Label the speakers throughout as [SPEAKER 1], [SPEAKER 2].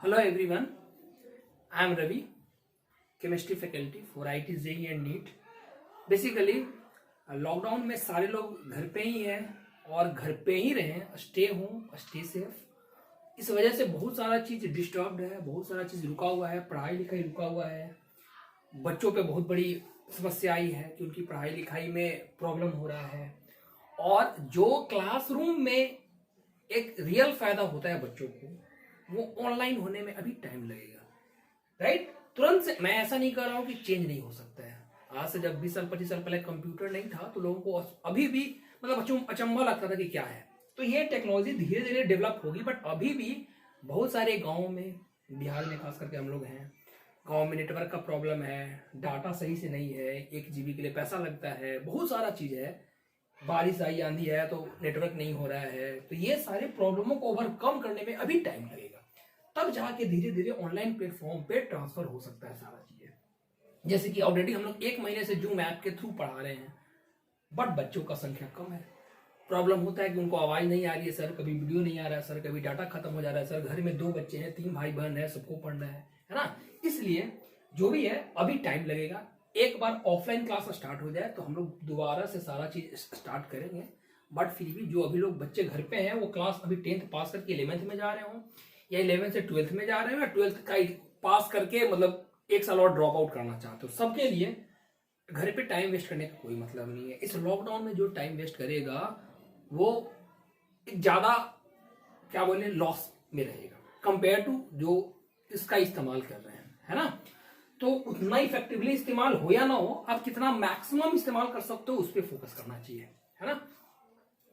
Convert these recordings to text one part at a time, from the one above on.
[SPEAKER 1] Hello everyone, I am Ravi, chemistry faculty for IT, JEE and NEET. Basically lockdown में सारे लोग घर पे ही हैं और घर पे ही रहें, स्टे होम स्टे सेफ। इस वजह से बहुत सारा चीज़ डिस्टर्ब्ड है, बहुत सारा चीज़ रुका हुआ है, पढ़ाई लिखाई रुका हुआ है। बच्चों पे बहुत बड़ी समस्या आई है कि उनकी पढ़ाई लिखाई में प्रॉब्लम हो रहा है। और जो क्लासरूम में एक रियल फायदा होता है बच्चों को, वो ऑनलाइन होने में अभी टाइम लगेगा, राइट? तुरंत से मैं ऐसा नहीं कर रहा हूँ कि चेंज नहीं हो सकता है। आज से जब 20 साल 25 साल पहले कंप्यूटर नहीं था तो लोगों को अभी भी मतलब अचंभा लगता था कि क्या है। तो ये टेक्नोलॉजी धीरे धीरे डेवलप होगी, बट अभी भी बहुत सारे गाँव में, बिहार में खास करके हम लोग हैं, गाँव में नेटवर्क का प्रॉब्लम है, डाटा सही से नहीं है, 1 GB के लिए पैसा लगता है, बहुत सारा चीज़ है। बारिश आई आंधी है तो नेटवर्क नहीं हो रहा है। तो ये सारे प्रॉब्लमों को ओवरकम करने में अभी टाइम लगेगा, तब जाके धीरे धीरे ऑनलाइन प्लेटफॉर्म पे ट्रांसफर हो सकता है सारा चीजें। जैसे कि ऑलरेडी हम लोग 1 महीने से जूम ऐप के थ्रू पढ़ा रहे हैं, बट बच्चों का संख्या कम है। प्रॉब्लम होता है कि उनको आवाज नहीं आ रही है सर, कभी वीडियो नहीं आ रहा है सर, कभी डाटा खत्म हो जा रहा है सर, घर में 2 बच्चे हैं, 3 भाई बहन है, सबको पढ़ना है ना। इसलिए जो भी है अभी टाइम लगेगा। एक बार ऑफलाइन क्लास स्टार्ट हो जाए तो हम लोग दोबारा से सारा चीज स्टार्ट करेंगे। बट फिर भी जो अभी लोग बच्चे घर पे हैं वो क्लास अभी 10th पास करके 11th में जा रहे हो, या 11th से 12th में जा रहे हो, या 12th का पास करके मतलब 1 साल और ड्रॉप आउट करना चाहते हो, सबके लिए घर पे टाइम वेस्ट करने का कोई मतलब नहीं है। इस लॉकडाउन में जो टाइम वेस्ट करेगा वो एक ज्यादा क्या बोले लॉस में रहेगा कंपेयर टू जो इसका इस्तेमाल कर रहे हैं, है ना। तो उतना इफेक्टिवली इस्तेमाल हो या ना हो, आप कितना मैक्सिमम इस्तेमाल कर सकते हो उस पर फोकस करना चाहिए, है ना।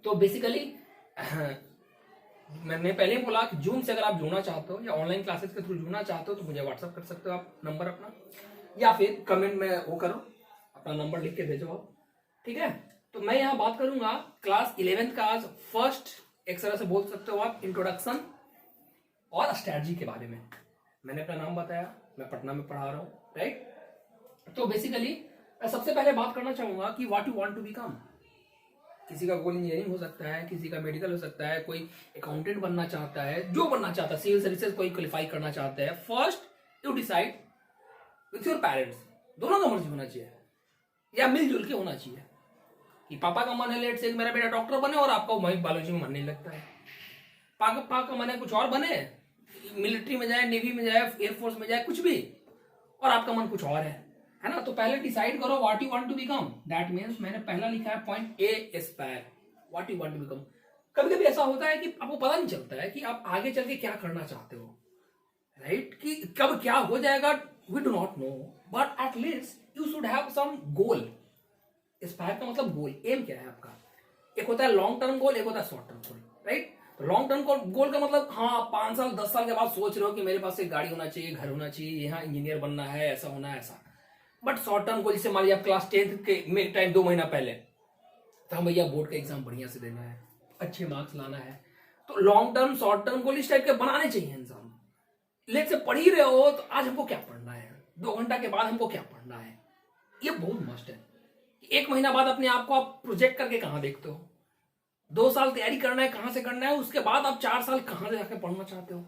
[SPEAKER 1] तो बेसिकली मैंने पहले बोला कि जूम से अगर आप जुड़ना चाहते हो या ऑनलाइन क्लासेस के थ्रू जुड़ना चाहते हो तो मुझे व्हाट्सअप कर सकते हो आप नंबर अपना, या फिर कमेंट में वो करो, अपना नंबर लिख के भेजो आप, ठीक है। तो मैं यहाँ बात करूंगा क्लास 11th का आज फर्स्ट, एक तरह से बोल सकते हो आप, इंट्रोडक्शन और स्ट्रैटेजी के बारे में। मैंने अपना नाम बताया, मैं पटना में पढ़ा रहा हूँ, राइट। तो बेसिकली मैं सबसे पहले बात करना चाहूंगा कि what you want to become. किसी का गोल इंजीनियरिंग हो सकता है, किसी का मेडिकल हो सकता है, कोई अकाउंटेंट बनना चाहता है, जो बनना चाहता है, सिविल सर्विसेज कोई क्वालिफाई करना चाहता है। First you decide with your parents, दोनों का मर्जी होना चाहिए या मिलजुल के होना चाहिए कि पापा का मन है लेट से मेरा बेटा डॉक्टर बने और आपका वही बायोलॉजी में मन नहीं लगता है, पापा का मन है कुछ और बने, मिलिट्री में जाए, नेवी में जाए, एयरफोर्स में जाए, कुछ भी, और आपका मन कुछ और है ना। तो पहले डिसाइड करो what you want to become. That means मैंने पहला लिखा है point A, aspire, what you want to become. कभी कभी ऐसा होता है कि आपको पता नहीं चलता है कि आप आगे चल के क्या करना चाहते हो, राइट, कि कब क्या हो जाएगा, we do not know, but at least you should have some goal. Aspire का मतलब गोल, एम क्या है आपका। एक होता है लॉन्ग टर्म गोल, एक होता है शॉर्ट टर्म गोल, राइट। तो लॉन्ग टर्म गोल का मतलब हाँ 5 साल 10 साल के बाद सोच रहे हो कि मेरे पास एक गाड़ी होना चाहिए, घर होना चाहिए, यहाँ इंजीनियर बनना है, ऐसा होना है, ऐसा। बट शॉर्ट टर्म गोल, जैसे मान लिया आप क्लास 10th के में टाइम 2 महीना पहले, तो हम भैया बोर्ड का एग्जाम बढ़िया से देना है, अच्छे मार्क्स लाना है। तो long term short term goal इस टाइप के बनाने चाहिए इंसान। लेट से पढ़ ही रहे हो तो आज हमको क्या पढ़ना है, 2 घंटा के बाद हमको क्या पढ़ना है, ये बहुत मस्ट है। 1 महीना बाद अपने आप को आप प्रोजेक्ट करके कहाँ देखते हो, 2 साल तैयारी करना है, कहां से करना है, उसके बाद आप 4 साल कहां से जाकर पढ़ना चाहते हो,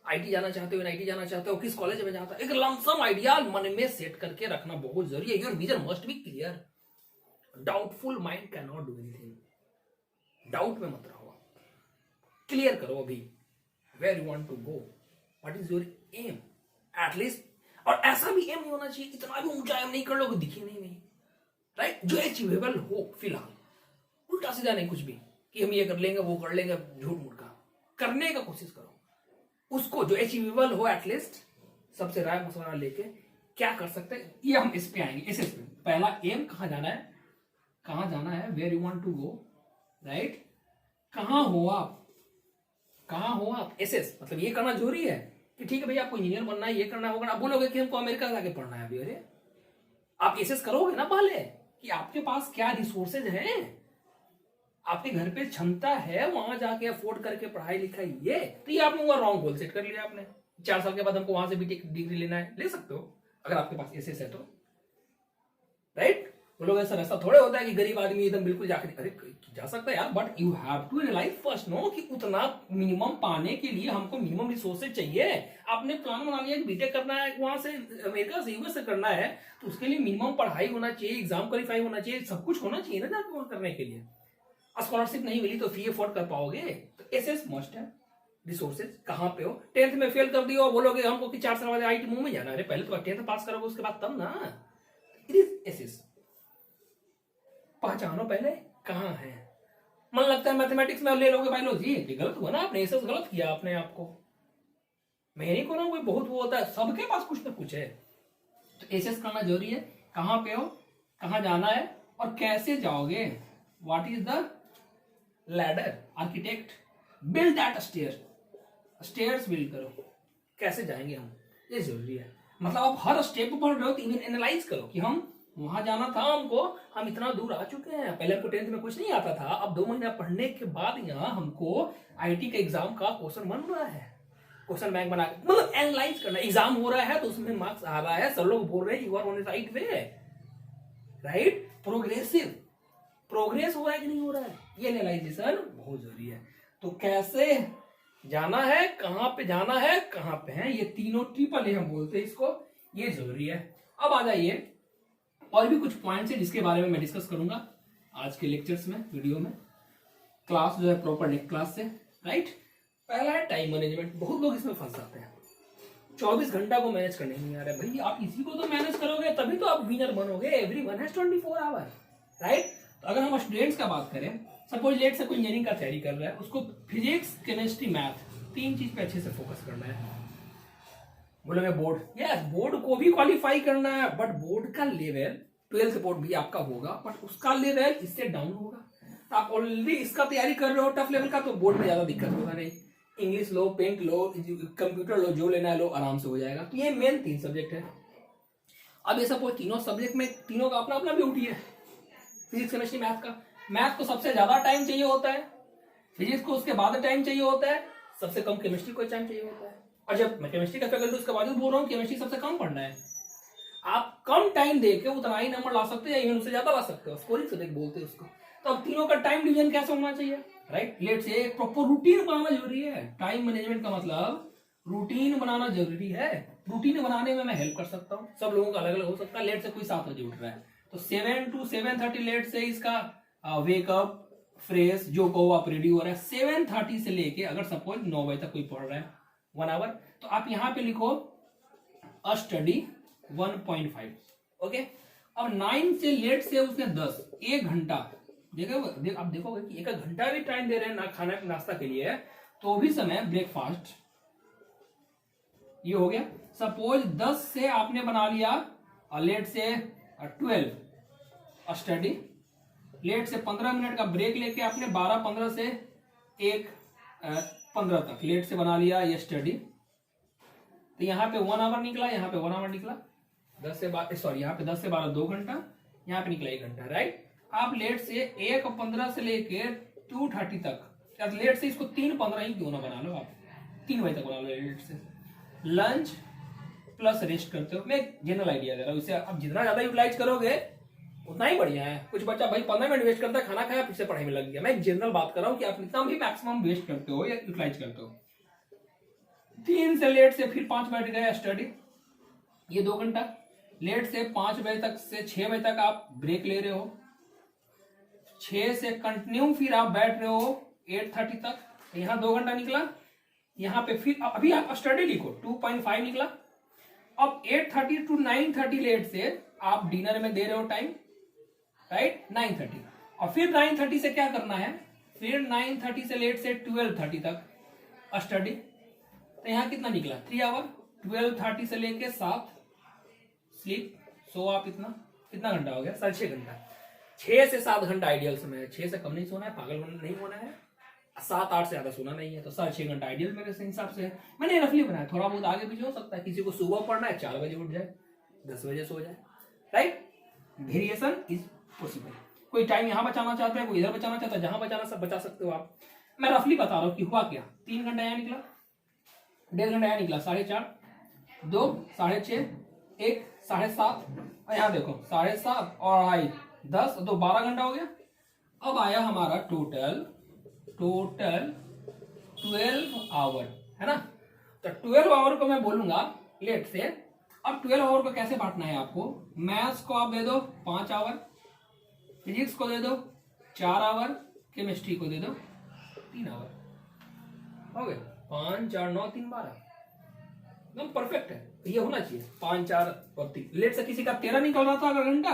[SPEAKER 1] आईटी जाना चाहते हो, एनआईटी जाना चाहते हो, किस कॉलेज में जाता हो, एक लमसम आइडिया मन में सेट करके रखना बहुत जरूरी है। Your vision must be clear. Doubtful mind can not do anything. Doubt में मत रहो, क्लियर करो अभी where you want to go, what is your aim at least. और ऐसा भी एम नहीं होना चाहिए, इतना भी ऊंचा एम नहीं कर लो दिखे नहीं, राइट, जो अचीवेबल हो फिलहाल, उल्टा सीधा नहीं कुछ भी कि हम ये कर लेंगे वो कर लेंगे, झूठ मूठ का करने का कोशिश करो। उसको जो अचीवेबल हो एटलीस्ट, सबसे राय मशवरा लेके क्या कर सकते हैं, ये हम इस पे आएंगे। इस पे पहला एम कहां जाना है, कहां जाना है, where you want to go, right, कहां हो आप, एसएस मतलब ये करना जरूरी है कि ठीक है भैया आपको इंजीनियर बनना है, ये करना होगा। आप बोलोगे कि हमको अमेरिका जाके पढ़ना है अभी, अरे आप एसएस करोगे ना पहले कि आपके पास क्या रिसोर्सेज हैं, आपके घर पे क्षमता है, वहां जाके अफोर्ड करके पढ़ाई लिखाई, ये तो ये आपने वहां रॉन्ग गोल सेट कर लिया आपने। 4 साल के बाद हमको वहां से बीटेक डिग्री लेना है, ले सकते हो अगर आपके पास एसएस है तो, राइट। बोलोगे सर ऐसा थोड़े होता है कि गरीब आदमी एकदम बिल्कुल जाकर, अरे जा सकता है यार, but you have to realise first no कि उतना मिनिमम पाने के लिए हमको मिनिमम रिसोर्सेज चाहिए। आपने प्लान बना लिया कि बीटेक करना है, वहां से अमेरिका से यूएस से करना है, तो उसके लिए मिनिमम पढ़ाई होना चाहिए, एग्जाम क्वालिफाई होना चाहिए, सब कुछ होना चाहिए ना जाके वहां करने के लिए। स्कॉलरशिप नहीं मिली तो फी अफोर्ड कर पाओगे, तो एसएस मस्ट है। रिसोर्सेज कहाँ पे हो, 10th में फेल कर दियो, बोलोगे हमको कि 4 साल बाद आईटी मुंह में जाना, अरे पहले तो 10th पास करोगे उसके बाद तब ना। इट इज एसएस, पहचानो पहले कहाँ है। मन लगता है मैथमेटिक्स में ले लोगे बायोलॉजी, ये गलत हुआ ना, आपने एसएस गलत किया आपने आपको। मैं नहीं कहूँ कोई बहुत वो होता है, सबके पास कुछ ना कुछ है, तो एसएस करना जरूरी है। कहाँ पे हो, कहाँ जाना है और कैसे जाओगे, what is the ladder, architect build that stairs build करो, कैसे जाएंगे हम, ये जरूरी है। मतलब आप हर स्टेप पर पढ़ रहे हो तो इवन एनालाइज करो कि हम वहां जाना था हमको, हम इतना दूर आ चुके हैं, पहले हमको 10th में कुछ नहीं आता था, अब 2 महीना पढ़ने के बाद यहाँ हमको आईटी के एग्जाम का क्वेश्चन बन रहा है, क्वेश्चन बैंक बना, मतलब एनालाइज करना। एग्जाम हो रहा है तो उसमें मार्क्स आ रहा है, सब लोग बोल रहे हैं you are on the right way, right, progressive, progress हो रहा है कि नहीं हो रहा है, ये एनालाइजेशन बहुत जरूरी है। तो कैसे जाना है, कहां पे जाना है, कहां पे है, ये तीनों ट्रिपल ए हम बोलते हैं इसको, ये जरूरी है। अब आ जाइए, और भी कुछ पॉइंट्स है जिसके बारे में मैं डिस्कस करूंगा आज के लेक्चर्स में, वीडियो में, क्लास जो है प्रॉपर नेक्स्ट क्लास से, राइट। पहला है टाइम मैनेजमेंट, बहुत लोग इसमें फंस जाते हैं, 24 घंटा को मैनेज करने नहीं आ रहा है भाई, आप इसी को तो मैनेज करोगे तभी तो आप विनर बनोगे, एवरीवन हैज 24 आवर, राइट। तो अगर हम स्टूडेंट्स का बात करें, सपोज लेट से कोई इंजीनियरिंग का तैयारी कर रहा है, उसको फिजिक्स केमिस्ट्री मैथ 3 चीज पे अच्छे से फोकस करना है। बोलोगे बोर्ड, यस बोर्ड को भी क्वालिफाई करना है, बट बोर्ड का लेवल 12th बोर्ड भी आपका होगा, बट उसका लेवल इससे डाउन होगा। तो आप ऑलरेडी इसका तैयारी कर रहे हो टफ लेवल का, तो बोर्ड में ज्यादा दिक्कत होगा नहीं, इंग्लिश लो, पेंट लो, कंप्यूटर लो, जो लेना है लो, आराम से हो जाएगा। तो ये मेन 3 सब्जेक्ट है। अब ये सपोज तीनों सब्जेक्ट में तीनों का अपना अपना ब्यूटी है, फिजिक्स केमिस्ट्री मैथ का, मैथ को सबसे ज्यादा टाइम चाहिए होता है, फिजिक्स को उसके बाद टाइम चाहिए होता है, सबसे कम केमिस्ट्री को टाइम चाहिए होता है। और जब मैं केमिस्ट्री का फैकल्टी उसके बाद बोल रहा हूँ केमिस्ट्री सबसे कम पढ़ना है, आप कम टाइम देके उतना ही नंबर ला सकते हो या इवन उससे ज्यादा ला सकते हो, स्कोरिंग सब्जेक्ट बोलते हैं उसको। तो अब तीनों का टाइम डिवीजन कैसे होना चाहिए, राइट। लेट से एक प्रॉपर रूटीन बनाना जरूरी है, टाइम मैनेजमेंट का मतलब रूटीन बनाना जरूरी है। रूटीन बनाने में मैं हेल्प कर सकता हूँ, सब लोगों का अलग अलग हो सकता है। लेट से कोई 7 बजे उठ रहा है तो 7 to 7:30 लेट से इसका वेकअप फ्रेश जो कहो आप रेडी हो रहा है। 7:30 से लेके अगर सपोज 9 बजे तक कोई पढ़ रहा है 1 आवर, तो आप यहां पे लिखो अ स्टडी 1.5, ओके। अब 9 से लेट से उसने 10 1 घंटा आप देखोगे कि 1 घंटा भी टाइम दे रहे हैं ना खाना नाश्ता के लिए, तो भी समय ब्रेकफास्ट, ये हो गया। सपोज 10 से आपने बना लिया लेट से 12 स्टडी, लेट से 15 मिनट का ब्रेक लेके आपने 12:15 से 1:15 तक लेट से बना लिया ये स्टडी, तो यहाँ पे 1 आवर निकला, यहाँ पे 1 आवर निकला, 10 से 12 2 घंटा, यहाँ पे निकला 1 घंटा, राइट। आप लेट से 1:15 से लेके 2:30 तक, या लेट से इसको 3:15 ही क्यों ना बना लो, आप 3 बजे तक बना लो लेट से। लंच प्लस रेस्ट करते हो, मैं जनरल आइडिया दे रहा हूँ, इसे आप जितना ज्यादा यूटिलाइज करोगे उतना ही बढ़िया है। कुछ बच्चा भाई 15 मिनट वेस्ट करता है, खाना खाया फिर से पढ़ाई में लग गया। मैं एक जनरल बात कर रहा हूँ कि आप इतना भी मैक्सिमम वेस्ट करते हो या यूटिलाइज करते हो। 3 से लेट से फिर 5 बैठ गए स्टडी, ये 2 घंटा। लेट से 5 बजे तक से 6 बजे तक आप ब्रेक ले रहे हो, 6 से कंटिन्यू फिर आप बैठ रहे हो 8:30 तक, तो यहाँ 2 घंटा निकला। यहाँ पे फिर अभी आप स्टडी लिखो 2.5 निकला। अब 8:30 to 9:30 लेट से आप डिनर में दे रहे हो टाइम, राइट, 9:30। और फिर 9:30 से क्या करना है, फिर 9:30 से लेट से 12:30 तक स्टडी, तो यहाँ कितना निकला 3 आवर। 12:30 से लेके 7 स्लीप, सो आप कितना घंटा हो गया, 6.5 घंटा। 6 से 7 घंटा आइडियल समय है, 6 से कम नहीं सोना है, पागल नहीं होना है, 7-8 से ज्यादा सोना नहीं है, तो 6.5 घंटा आइडियल मेरे हिसाब से है। मैंने रफली बनाया, थोड़ा बहुत आगे पीछे हो सकता है, किसी को सुबह पढ़ना है 4 बजे उठ जाए, 10 बजे सो जाए, राइट। Variation is possible. कोई टाइम यहाँ बचाना चाहता है, कोई इधर बचाना चाहता है, जहां बचाना सब बचा सकते हो आप। मैं रफली बता रहा हूँ कि हुआ क्या। 3 घंटा यहाँ निकला, 1.5 घंटा यहाँ निकला, 4.5, 2, 6.5, 1, 7.5, और यहाँ देखो 7.5 और 2.5, 10 तो 12 घंटा हो गया। अब आया हमारा टोटल 12 आवर, है ना। तो 12 आवर को मैं बोलूंगा लेट से। अब 12 आवर को कैसे बांटना है आपको, मैथ्स को आप दे दो 5 आवर, फिजिक्स को दे दो 4 आवर, केमिस्ट्री को दे दो 3 आवर, हो गए 5 4 9 3 12, एकदम परफेक्ट है। ये होना चाहिए 5 4 और 3। लेट से किसी का 13 निकल रहा था अगर घंटा,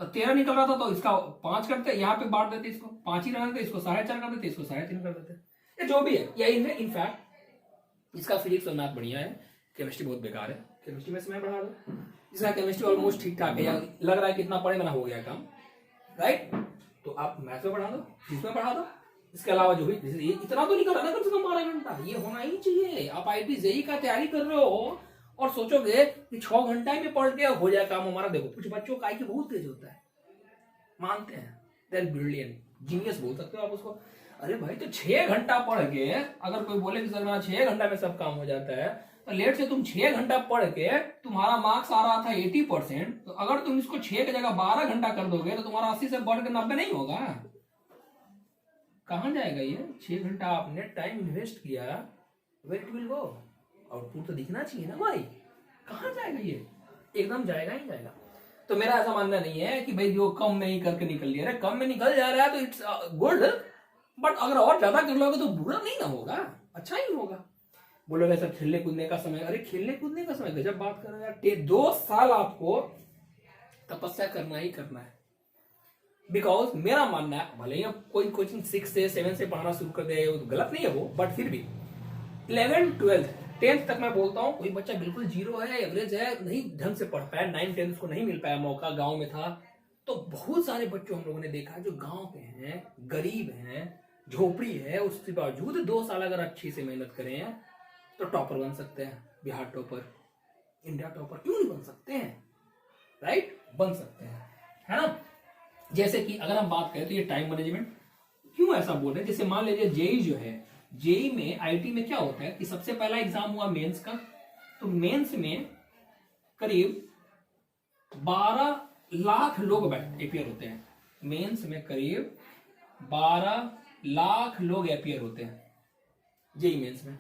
[SPEAKER 1] और 13 निकल रहा था तो इसका 5 करते, यहाँ पे बांट देते, इसको 5 ही रहते, इसको 4.5 कर देते, इसको 3.5 कर देते, ये जो भी है। या इनफैक्ट इसका फिजिक्स और मैथ बढ़िया है, केमिस्ट्री बहुत बेकार है, केमिस्ट्री में समय बढ़ा दो। इसका केमिस्ट्री ऑलमोस्ट ठीक ठाक है, या लग रहा है कितना पढ़े मेरा हो गया काम, राइट। तो आप मैथ में बढ़ा दो, फिजिक्स में बढ़ा दो। इसके अलावा जो भी इतना तो नहीं कर रहा ना कम से कम 12 घंटा, ये होना ही चाहिए। आप IIT JEE का तैयारी कर रहे हो और सोचोगे कि 6 घंटा में पढ़ के हो जाए काम हमारा। देखो कुछ बच्चों का IQ बहुत तेज होता है, मानते हैं, दे आर ब्रिलियंट, जीनियस बोल सकते हो आप उसको। अरे भाई तो 6 घंटा पढ़ के अगर कोई बोले कि सर मेरा 6 घंटा में सब काम हो जाता है, तो लेट से तुम 6 घंटा पढ़ के तुम्हारा मार्क्स आ रहा था 80%, तो अगर तुम इसको 6 की जगह 12 घंटा कर दोगे तो तुम्हारा 80 से बढ़ के 90 नहीं होगा। कहां जाएगा ये 6 घंटा आपने टाइम इन्वेस्ट किया, where it will go, output तो दिखना चाहिए ना भाई। कहां जाएगा ये, एकदम जाएगा ही जाएगा। तो मेरा ऐसा मानना नहीं है कि भाई जो कम में ही करके निकल लिया, अरे कम में निकल जा रहा है तो इट्स गुड, बट अगर और ज्यादा कर लोगे तो बुरा नहीं ना होगा, अच्छा ही होगा। बोलोगे सर खेलने कूदने का समय, अरे खेलने कूदने का समय गजब बात कर रहे हैं यार। 2 साल आपको तपस्या करना ही करना है। बिकॉज मेरा मानना है, भले ही कोई कोचिंग 6 से 7 से पढ़ाना शुरू कर दे, तो गलत नहीं है वो, बट फिर भी 11 12 10th तक मैं बोलता हूँ कोई बच्चा बिल्कुल जीरो है, एवरेज है, नहीं ढंग से पढ़ पाया, 9 10 को नहीं मिल पाया मौका, गांव में था। तो बहुत सारे बच्चों हम लोगों ने देखा जो गांव के हैं, गरीब हैं, झोपड़ी है, उसके बावजूद 2 साल अगर अच्छी से मेहनत करें तो टॉपर बन सकते हैं। बिहार टॉपर, इंडिया टॉपर क्यों नहीं बन सकते हैं, राइट, बन सकते हैं, है ना। जैसे कि अगर हम बात करें तो ये टाइम मैनेजमेंट क्यों ऐसा बोल रहे हैं, जैसे मान लीजिए जेई जो है, जेई में IIT में क्या होता है कि सबसे पहला एग्जाम हुआ मेंस का, तो मेंस में करीब 12 लाख लोग अपियर होते हैं। मेंस में करीब 12 लाख लोग अपियर होते हैं जेई मेंस में।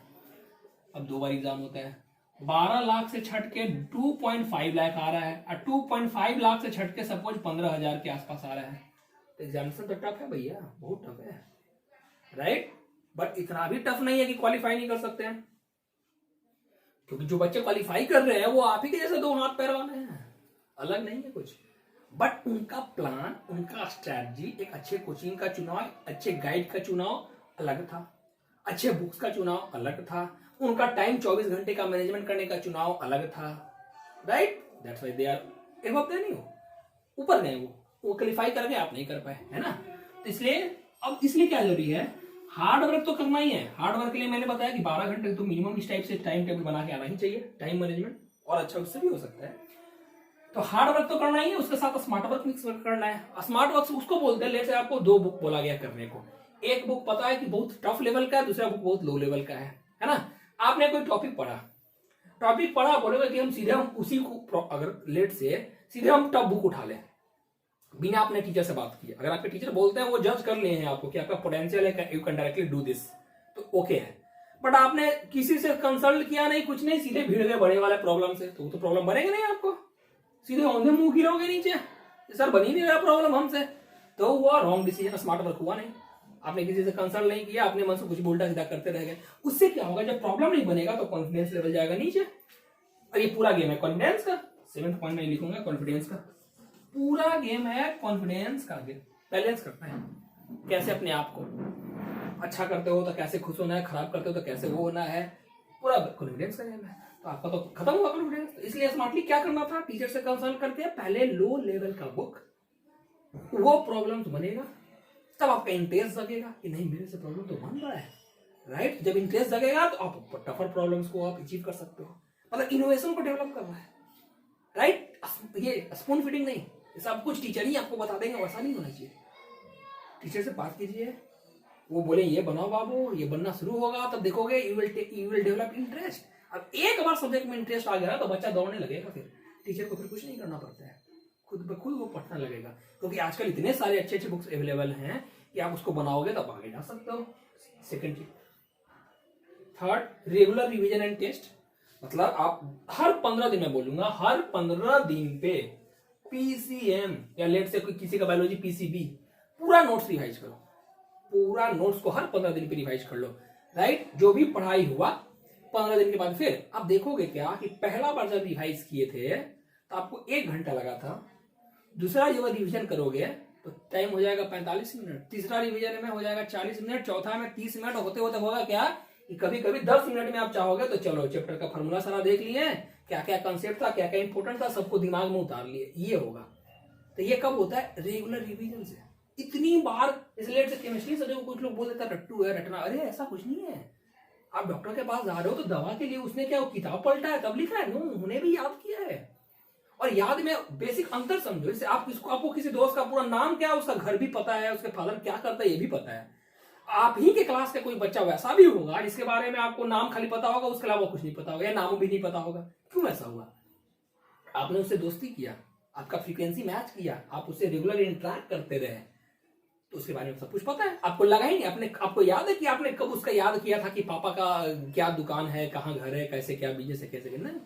[SPEAKER 1] अब 2 बार एग्जाम होता है, 12 लाख से छट के 2.5 लाख आ रहा है, और 2.5 लाख से छट के सपोज 15,000 के आसपास आ रहा है। तो एग्जामिनेशन तो टफ है भैया, बहुत टफ है, राइट। बट इतना भी टफ नहीं है कि क्वालिफाई नहीं कर सकते हैं, क्योंकि जो बच्चे क्वालिफाई कर रहे हैं वो आप ही के जैसे 2 हाथ पैर वाले हैं, अलग नहीं है कुछ। बट उनका प्लान, उनका स्ट्रैटेजी, एक अच्छे कोचिंग का चुनाव, अच्छे गाइड का चुनाव अलग था, अच्छे बुक्स का चुनाव अलग था, उनका टाइम 24 घंटे का मैनेजमेंट करने का चुनाव अलग था, right. That's why they are above than you, ऊपर गए वो क्वालिफाई कर गए, आप नहीं कर पाए, है ना। तो इसलिए क्या जरूरी है, हार्ड वर्क तो करना ही है। हार्ड वर्क के लिए मैंने बताया कि 12 घंटे तो मिनिमम इस टाइप से टाइम टेबल बना के आना ही चाहिए, टाइम मैनेजमेंट, और अच्छा उससे भी हो सकता है। तो हार्ड वर्क तो करना ही है, उसके साथ स्मार्ट वर्क मिक्स करना है। स्मार्ट वर्क उसको बोलते हैं, जैसे आपको 2 बुक बोला गया करने को, एक बुक पता है कि बहुत टफ लेवल का है, दूसरा बुक बहुत लो लेवल का है ना। आपने कोई टॉपिक पढ़ा, बोलोगे कि हम सीधे हम उसी को, अगर लेट से सीधे हम टफ बुक उठा लें बिना अपने टीचर से बात किए, अगर आपके टीचर बोलते हैं वो जज कर लिए हैं आपको कि आपका पोटेंशियल है, you can directly do this, तो ओके है। बट आपने किसी से कंसल्ट किया नहीं, कुछ नहीं, सीधे भीड़ गए बड़े वाले प्रॉब्लम से, तो प्रॉब्लम बनेगा नहीं आपको, सीधे औंधे मुंह गिरोगे नीचे, सर बन ही नहीं रहा प्रॉब्लम हमसे, तो हुआ रॉन्ग डिसीजन, स्मार्ट वर्क हुआ नहीं। आपने किसी से कंसल्ट नहीं किया, अपने मन से कुछ उल्टा सीधा करते रह गए, उससे क्या होगा, जब प्रॉब्लम नहीं बनेगा तो कॉन्फिडेंस लेवल जाएगा नीचे। और ये पूरा गेम है कॉन्फिडेंस का, 7th पॉइंट में लिखूंगा, कॉन्फिडेंस का पूरा गेम है, कॉन्फिडेंस का गेम। बैलेंस करना है, कैसे अपने आप को अच्छा करते हो तो कैसे खुश होना है, खराब करते हो तो कैसे वो होना है, पूरा कॉन्फिडेंस का गेम है। तो आपका तो खत्म हुआ कॉन्फिडेंस, तो इसलिए स्मार्टली क्या करना था, टीचर से कंसल्ट करके पहले लो लेवल का बुक, वो प्रॉब्लम बनेगा, तब आपका इंटरेस्ट जगेगा कि नहीं मेरे से प्रॉब्लम तो बन रहा है, राइट। जब इंटरेस्ट जगेगा तो आप टफर प्रॉब्लम्स को आप अचीव कर सकते हो, मतलब इनोवेशन को डेवलप करना है, राइट। ये स्पून फीडिंग नहीं, सब कुछ टीचर ही आपको बता देंगे, वैसा नहीं होना चाहिए। टीचर से बात कीजिए, वो बोले ये बनाओ बाबू, ये बनना शुरू होगा, तब देखोगे यू विल डेवलप इंटरेस्ट। अब एक बार सब्जेक्ट में इंटरेस्ट आ गया तो बच्चा दौड़ने लगेगा, फिर टीचर को फिर कुछ नहीं करना पड़ता है, खुद ब खुद वो पढ़ने लगेगा, क्योंकि आजकल इतने सारे अच्छे अच्छे बुक्स अवेलेबल हैं कि आप उसको बनाओगे तब आगे जा सकते हो। सेकंड चीज। Third, regular revision and test, मतलब आप हर 15 दिन में बोलूंगा, हर 15 दिन पे पीसीएम या लेट से कोई किसी का बायोलॉजी पीसीबी पूरा नोट्स रिवाइज करो, पूरा नोट्स को हर 15 दिन पे रिवाइज कर लो, राइट। जो भी पढ़ाई हुआ 15 दिन के बाद फिर आप देखोगे क्या कि पहला बार जब रिवाइज किए थे तो आपको 1 घंटा लगा था, दूसरा जब रिवीजन करोगे तो टाइम हो जाएगा 45 मिनट, तीसरा रिवीजन में हो जाएगा 40 मिनट, चौथा में 30 मिनट, होते होते होगा क्या कि कभी कभी 10 मिनट में आप चाहोगे तो चलो चैप्टर का फॉर्मूला सारा देख लिए, क्या क्या कंसेप्ट था, क्या क्या इंपोर्टेंट था, सबको दिमाग में उतार लिए, ये होगा। तो ये कब होता है? रेगुलर रिवीजन से। इतनी बार इसलिए से केमिस्ट्री से कुछ लोग बोल देता रट्टू है रटना, अरे ऐसा कुछ नहीं है। आप डॉक्टर के पास जा रहे हो तो दवा के लिए उसने क्या किताब पलटा है तब लिखा है? नो, उन्हें भी याद किया है। और याद में बेसिक अंतर समझो, जैसे आपको किसी दोस्त का पूरा नाम क्या है, उसका घर भी पता है, उसके फादर क्या करता है ये भी पता है। आप ही के क्लास का कोई बच्चा वैसा भी होगा जिसके बारे में आपको नाम खाली पता होगा, उसके अलावा कुछ नहीं पता होगा, या नाम भी नहीं पता होगा। क्यों ऐसा हुआ? आपने उससे दोस्ती किया, आपका फ्रीक्वेंसी मैच किया, आप उससे रेगुलर इंटरेक्ट करते रहे, तो उसके बारे में सब कुछ पता है। आपको लगा ही नहीं, आपको याद है कि आपने कब उसका याद किया था कि पापा का क्या दुकान है, कहाँ घर है, कैसे क्या बिजनेस है, कैसे नहीं।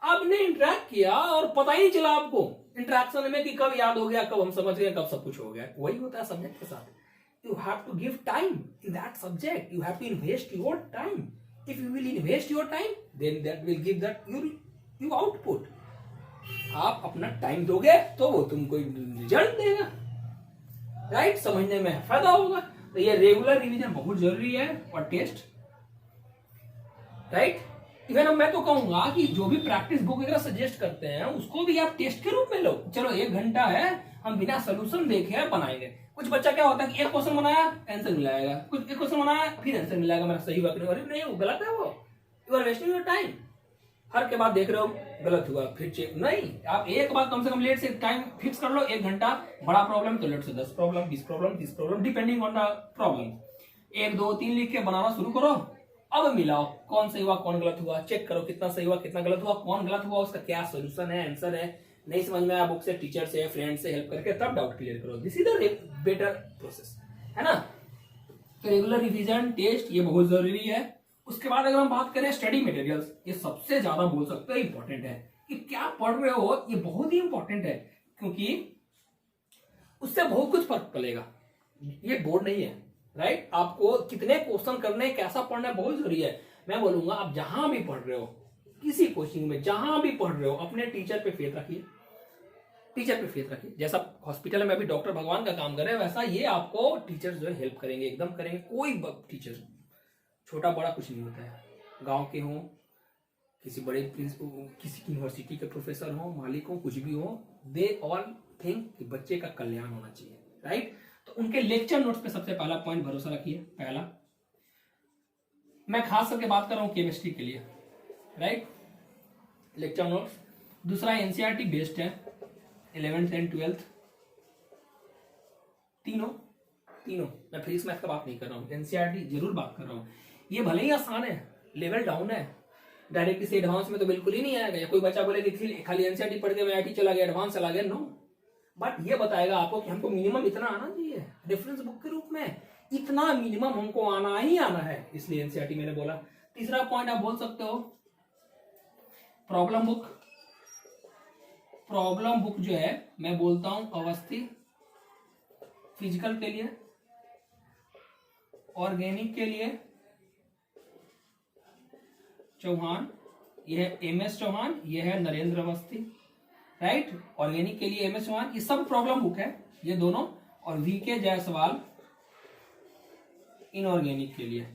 [SPEAKER 1] आपने इंटरेक्ट किया और पता ही नहीं चला आपको इंटरेक्शन में कि कब याद हो गया, कब हम समझ गए, कब सब कुछ हो गया। वही होता है सब्जेक्ट के साथ। You have to give time in that subject. You have to invest your time. If you will invest your time, then that will give that you output. आप अपना टाइम दोगे तो वो तुमको रिजल्ट देगा, राइट। समझने में फायदा होगा। तो ये रेगुलर रिवीजन बहुत जरूरी है, और टेस्ट, राइट। इवन अब मैं तो कहूंगा कि जो भी प्रैक्टिस बुक वगैरह सजेस्ट करते हैं उसको भी आप टेस्ट के रूप में लो। चलो 1 घंटा है, हम बिना सोल्यूशन देखे बनाएंगे। कुछ बच्चा क्या होता है कि एक क्वेश्चन बनाया आंसर मिलाएगा, कुछ एक क्वेश्चन बनाया फिर आंसर मिलाएगा, मेरा सही हुआ नहीं, वो गलत है, वो you are wasting your time. हर के बाद देख रहे हो गलत हुआ फिर चेक नहीं, आप एक बार कम से कम लेट से टाइम फिक्स कर लो, 1 घंटा। बड़ा प्रॉब्लम तो लेट से 10 problem, 20 problem, 30 problem, depending on the problem. 1 2 3 लिख के बनाना शुरू करो। अब मिलाओ कौन सही हुआ कौन गलत हुआ, चेक करो कितना सही हुआ कितना गलत हुआ, कौन गलत हुआ उसका क्या सोल्यूशन है, आंसर है। नहीं समझ में आया बुक से, टीचर से, फ्रेंड से हेल्प करके तब डाउट क्लियर करो। This is the better process, है ना। तो रेगुलर रिवीजन, टेस्ट, ये बहुत जरूरी है। उसके बाद अगर हम बात करें स्टडी मटेरियल्स, ये सबसे ज्यादा बोल सकते हैं इंपॉर्टेंट है कि क्या पढ़ रहे हो, ये बहुत ही इंपॉर्टेंट है, क्योंकि उससे बहुत कुछ फर्क पड़ेगा। ये बोर्ड नहीं है, राइट। आपको कितने क्वेश्चन करने, कैसा पढ़ना है बहुत जरूरी है। मैं बोलूंगा आप जहां भी पढ़ रहे हो, किसी कोचिंग में जहां भी पढ़ रहे हो, अपने टीचर पे फेथ रखिए, टीचर पे फेथ रखिए। जैसा हॉस्पिटल में अभी डॉक्टर भगवान का काम कर रहे हैं, वैसा ये आपको टीचर जो है हेल्प करेंगे, एकदम करेंगे। कोई टीचर छोटा बड़ा कुछ नहीं होता है, गांव के हो, किसी बड़े किसी यूनिवर्सिटी के प्रोफेसर हो, मालिक हो, कुछ भी हो, दे ऑल थिंक कि बच्चे का कल्याण होना चाहिए, राइट। तो उनके लेक्चर नोट्स पे सबसे पहला पॉइंट भरोसा रखिए। पहला, मैं खास करके बात कर रहा हूं केमिस्ट्री के लिए, राइट, लेक्चर नोट्स। दूसरा एनसीईआरटी बेस्ड है, 11th एंड 12th तीनों। मैं फिजिक्स मैथ का बात नहीं कर रहा हूँ, एनसीईआरटी जरूर बात कर रहा हूँ। ये भले ही आसान है, लेवल डाउन है, डायरेक्ट से एडवांस में तो बिल्कुल ही नहीं आएगा। कोई बच्चा बोले कि खाली एनसीईआरटी पढ़ के मैं आईटी चला गया, एडवांस चला गया, नो। बट ये बताएगा आपको कि हमको मिनिमम इतना आना चाहिए, रेफरेंस बुक के रूप में इतना मिनिमम हमको आना ही आना है, इसलिए एनसीईआरटी मैंने बोला। तीसरा पॉइंट आप बोल सकते हो प्रॉब्लम बुक। प्रॉब्लम बुक जो है मैं बोलता हूं अवस्थी फिजिकल के लिए, ऑर्गेनिक के लिए चौहान, यह है एमएस चौहान, यह है नरेंद्र अवस्थी, राइट। ऑर्गेनिक के लिए एमएस चौहान, ये सब प्रॉब्लम बुक है ये दोनों। और वीके जायसवाल इनऑर्गेनिक के लिए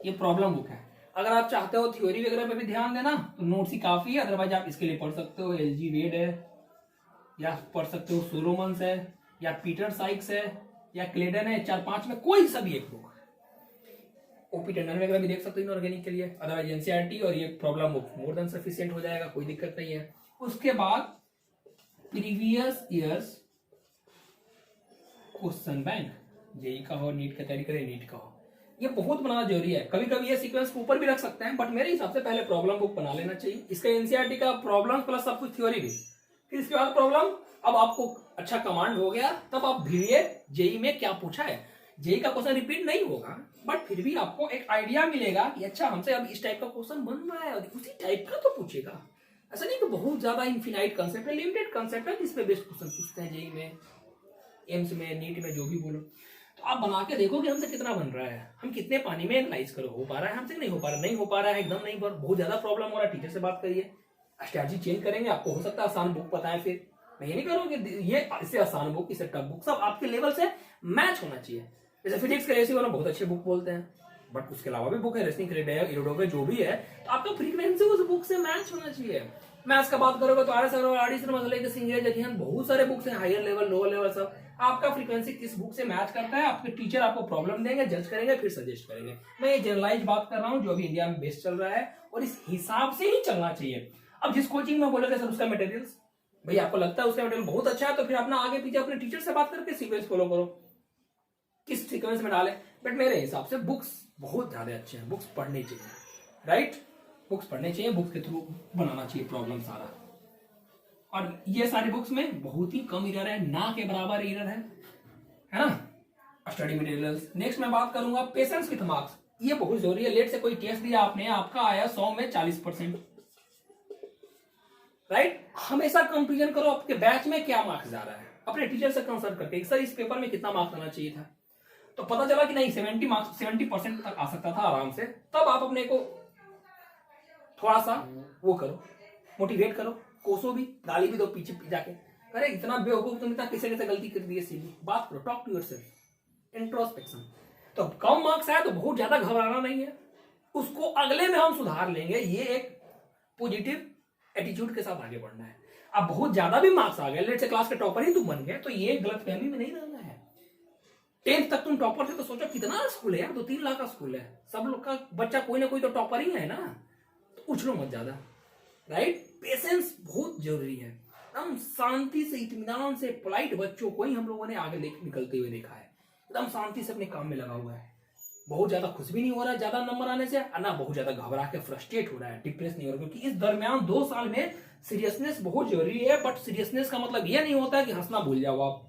[SPEAKER 1] ये प्रॉब्लम बुक है। अगर आप चाहते हो थ्योरी वगैरह पे भी ध्यान देना तो नोट्स ही काफी है, अदरवाइज आप इसके लिए पढ़ सकते हो एलजी वेड है, या पढ़ सकते हो सोलोमन्स है, या पीटर साइक्स है, या क्लेडन है, 4-5 में कोई सा भी एक बुक। ओपी टेंडन वगैरह भी देख सकते हो इनऑर्गेनिक के लिए, अदरवाइज एनसीईआरटी और ये problem book more than sufficient हो जाएगा, कोई दिक्कत नहीं है। उसके बाद previous years question bank, JEE का हो, नीट का तैयारी करें, नीट का हो, ये बहुत बनाना जरूरी है। कभी कभी ये सीक्वेंस ऊपर भी रख सकते हैं, बट मेरे हिसाब से पहले प्रॉब्लम बुक बना लेना चाहिए। इसका एनसीईआरटी का प्रॉब्लम प्लस सब कुछ थ्योरी भी, फिर इसके बाद प्रॉब्लम, अब आपको अच्छा कमांड हो गया, तब आप भिड़िए जेई में क्या पूछा है। जेई का क्वेश्चन रिपीट नहीं होगा, बट फिर भी आपको एक आइडिया मिलेगा कि अच्छा हमसे अब इस टाइप का क्वेश्चन बन रहा है, उसी टाइप का तो पूछेगा। ऐसा नहीं कि बहुत ज्यादा इनफिनाइट कंसेप्ट है, लिमिटेड कंसेप्ट है जिस पे बेस्ट क्वेश्चन पूछते हैं जेई में, एम्स में, नीट में, जो भी बोलो। तो आप बना के देखो कि हमसे कितना बन रहा है, हम कितने पानी में एनालाइज करो, हो पा रहा है हमसे, नहीं हो पा रहा, नहीं हो पा रहा है एकदम नहीं, बहुत ज्यादा प्रॉब्लम हो रहा है, टीचर से बात करिए, स्ट्रैटेजी चेंज करेंगे। आपको हो सकता है आसान बुक पता है, फिर मैं ये नहीं करूँगी ये इससे आसान बुक, इससे टफ बुक, सब आपके लेवल से मैच होना चाहिए। जैसे फिजिक्स के रेशियो बहुत अच्छे बुक बोलते हैं, बट उसके अलावा भी बुक है, रेसनिंग क्रेडिट इरोडो जो भी है, तो आपका फ्रीक्वेंसी उस बुक से मैच होना चाहिए। मैथ्स का बात करोगे तो आरएस मसले बहुत सारे बुक्स हैं, हायर लेवल, लोअर लेवल, सब आपका फ्रीक्वेंसी किस बुक से मैच करता है, आपके टीचर आपको प्रॉब्लम देंगे, जज करेंगे, फिर सजेस्ट करेंगे। मैं ये जनरलाइज बात कर रहा हूँ जो अभी इंडिया में बेस्ट चल रहा है, और इस हिसाब से ही चलना चाहिए। अब जिस कोचिंग में बोलोगे सर उसका मटेरियल्स, भाई आपको लगता है उसका मटेरियल बहुत अच्छा है, तो फिर अपना आगे पीछे अपने टीचर से बात करके सीक्वेंस फॉलो करो, किस सीक्वेंस में डाले। बट मेरे हिसाब से बुक्स बहुत ज्यादा अच्छे हैं, बुक्स पढ़नी चाहिए, राइट, बुक्स पढ़ने चाहिए, बुक्स के थ्रू बनाना चाहिए प्रॉब्लम सारा। और ये सारी बुक्स में बहुत ही कम एरर है, ना के बराबर एरर है ना, स्टडी मटेरियल्स। नेक्स्ट मैं बात करूंगा पेशेंस विथ मार्क्स, ये बहुत जरूरी है। लेट से कोई टेस्ट दिया आपने, आपका आया 100 में 40%, राइट, हमेशा कंपेरिजन करो आपके बैच में क्या मार्क्स जा रहा है, अपने टीचर से कंसल्ट करके सर इस पेपर में कितना मार्क्स आना चाहिए था, तो पता चला कि नहीं 70% तक आ सकता था आराम से, तब आप अपने को थोड़ा सा वो करो, मोटिवेट करो, कोसो भी, गाली भी दो पीछे जाके, अरे इतना बेवकूफ तुम, इतना किसे कैसे गलती कर दी है, सीधी बात करो, टॉक टू योरसेल्फ, इंट्रोस्पेक्शन। तो कम मार्क्स आया तो बहुत ज्यादा घबराना नहीं है, उसको अगले में हम सुधार लेंगे, ये एक पॉजिटिव एटीट्यूड के साथ आगे बढ़ना है। अब बहुत ज्यादा भी मार्क्स आ गए, लेट से क्लास के टॉपर ही तुम बन गए, तो ये गलत फहमी में नहीं रहना है। 10th तक तुम टॉपर थे तो सोचो कितना स्कूल है यार, 2-3 लाख का स्कूल है, सब लोग का बच्चा कोई ना कोई तो टॉपर ही है ना, तो उछलो मत ज्यादा, राइट। पेशेंस बहुत जरूरी है, एकदम शांति से, इत्मीनान से, पोलाइट बच्चों को ही हम लोगों ने आगे निकलते हुए देखा है, एकदम शांति से अपने काम में लगा हुआ है, बहुत ज्यादा खुश भी नहीं हो रहा है ज्यादा नंबर आने से, ना बहुत ज्यादा घबरा के फ्रस्ट्रेट हो रहा है, डिप्रेस नहीं हो रहा, क्योंकि इस दरमियान 2 साल में सीरियसनेस बहुत जरूरी है। बट सीरियसनेस का मतलब यह नहीं होता कि हंसना भूल जाओ आप,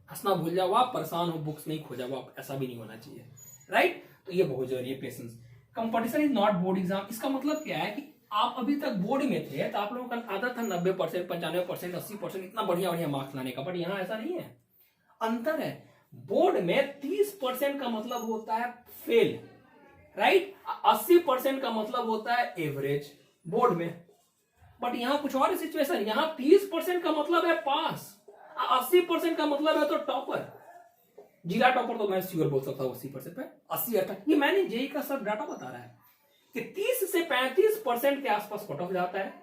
[SPEAKER 1] हंसना भूल जाओ आप, परेशान हो, बुक्स नहीं खो जाओ आप, ऐसा भी नहीं होना चाहिए, राइट। तो ये बहुत जरूरी है patience. Competition is not board exam, इसका मतलब क्या है कि आप अभी तक बोर्ड में थे तो आप लोगों का आदत था 90%, 95%, 80%, इतना बढ़िया बढ़िया मार्क्स लाने का, बट यहाँ ऐसा नहीं है, अंतर है। बोर्ड में 30% का मतलब होता है फेल, राइट, 80% का मतलब होता है एवरेज बोर्ड में, बट यहां कुछ और सिचुएशन, यहां 30% का मतलब है पास, 80% का मतलब है तो टॉपर। जिला टॉपर तो मैं श्योर बोल सकता हूं 80% पे, 80-80, ये मैंने जेई का सब डाटा बता रहा है कि 30 से 35% के आसपास कट ऑफ जाता है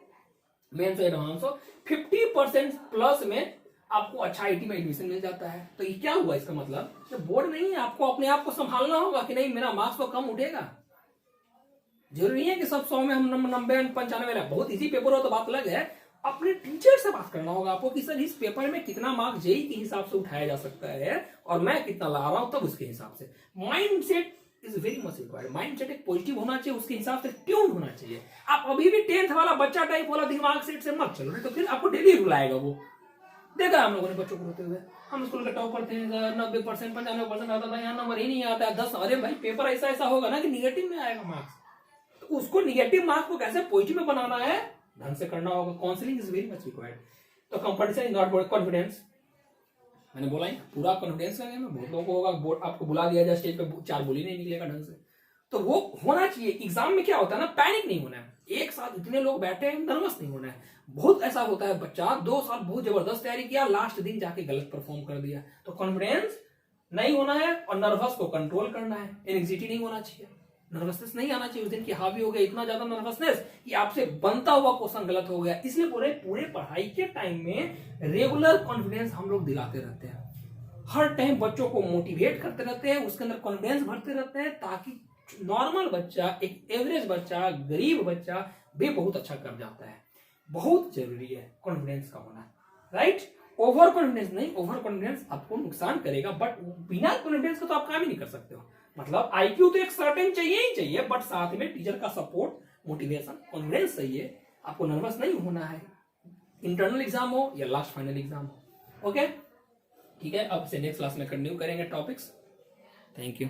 [SPEAKER 1] मेन से एडवांस, 50% प्लस में आपको अच्छा आईटी में एडमिशन मिल जाता है। तो ये क्या हुआ, इसका मतलब कि बोर्ड नहीं है, आपको अपने आप को संभालना होगा कि नहीं मेरा मार्क्स तो कम उठेगा। जरूरी है कि सब 100 में हम 90, 95, बहुत इजी पेपर हो तो बात अलग है, अपने टीचर से बात करना होगा आपको कि सर इस पेपर में कितना मार्क्स जेई के हिसाब से उठाया जा सकता है और मैं कितना ला रहा हूं, तब उसके हिसाब से mindset is very much required. Mindset एक पॉजिटिव होना चाहिए, उसके हिसाब से ट्यून होना चाहिए। आप अभी भी 10th वाला बच्चा टाइप वाला दिमाग सेट से मत चलो, तो फिर आपको डेली रुलाएगा वो। देखा हम लोगों ने बच्चों को रोते हुए, हम स्कूल के टॉपर थे, 90%, 95% आता था, यहाँ नंबर ही नहीं आता है 10। अरे भाई पेपर ऐसा ऐसा होगा ना कि निगेटिव में आएगा मार्क्स, तो उसको निगेटिव मार्क्स को कैसे पॉजिटिव में बनाना है, ढंग से करना होगा। Counselling is very much required. तो competition is not board confidence, मैंने बोला ही पूरा कॉन्फिडेंस है ना, बहुत लोगों को होगा बोर्ड आपको बुला दिया जाए स्टेज पे, 4 बोली नहीं निकलेगा ढंग से, तो वो होना चाहिए। एग्जाम में क्या होता है ना, पैनिक नहीं होना है, एक साथ इतने लोग बैठे हैं, नर्वस नहीं होना है। बहुत ऐसा होता है बच्चा 2 साल बहुत जबरदस्त तैयारी किया, लास्ट दिन जाके गलत परफॉर्म कर दिया, तो कॉन्फिडेंस नहीं होना है और नर्वस को कंट्रोल करना है, एंग्जाइटी नहीं होना चाहिए, नर्वसनेस नहीं आना चाहिए उस दिन की हावी हो गया, इतना ज्यादा नर्वसनेस कि आपसे बनता हुआ क्वेश्चन गलत हो गया। इसलिए पूरे पढ़ाई के टाइम में रेगुलर कॉन्फिडेंस हम लोग दिलाते रहते हैं, हर टाइम बच्चों को मोटिवेट करते रहते हैं, उसके अंदर कॉन्फिडेंस भरते रहते हैं, ताकि नॉर्मल बच्चा, एक एवरेज बच्चा, गरीब बच्चा भी बहुत अच्छा कर जाता है। बहुत जरूरी है कॉन्फिडेंस का होना, राइट। ओवर कॉन्फिडेंस नहीं, ओवर कॉन्फिडेंस आपको नुकसान करेगा, बट बिना कॉन्फिडेंस का तो आप काम ही नहीं कर सकते हो। मतलब आईक्यू तो एक सर्टेन चाहिए ही चाहिए, बट साथ में टीचर का सपोर्ट, मोटिवेशन, कॉन्फिडेंस चाहिए। आपको नर्वस नहीं होना है, इंटरनल एग्जाम हो या लास्ट फाइनल एग्जाम हो। ओके ठीक है, अब से नेक्स्ट क्लास में कंटिन्यू करेंगे टॉपिक्स। Thank you.